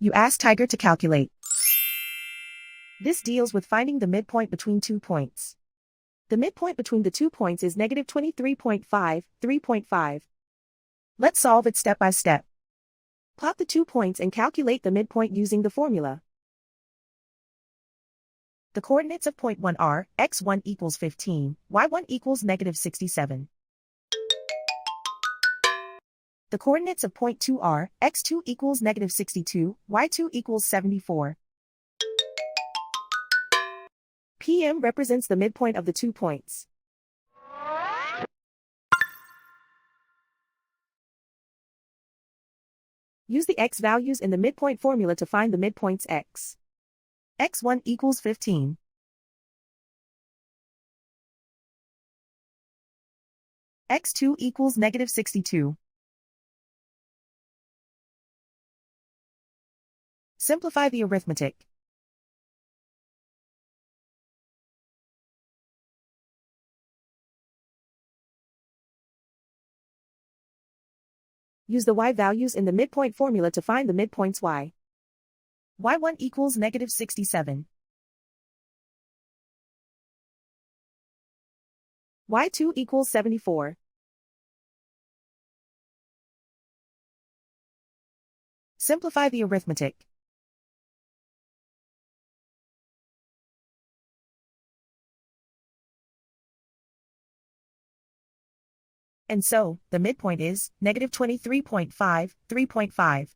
You ask Tiger to calculate. This deals with finding the midpoint between 2 points. The midpoint between the 2 points is negative 23.5, 3.5. Let's solve it step by step. Plot the 2 points and calculate the midpoint using the formula. The coordinates of point 1 are, x1 equals 15, y1 equals negative 67. The coordinates of point 2 are, x2 equals negative 62, y2 equals 74. PM represents the midpoint of the 2 points. Use the x values in the midpoint formula to find the midpoints x. x1 equals 15. x2 equals negative 62. Simplify the arithmetic. Use the y values in the midpoint formula to find the midpoints y. y1 equals negative 67. y2 equals 74. Simplify the arithmetic. And so, the midpoint is negative 23.5, 3.5.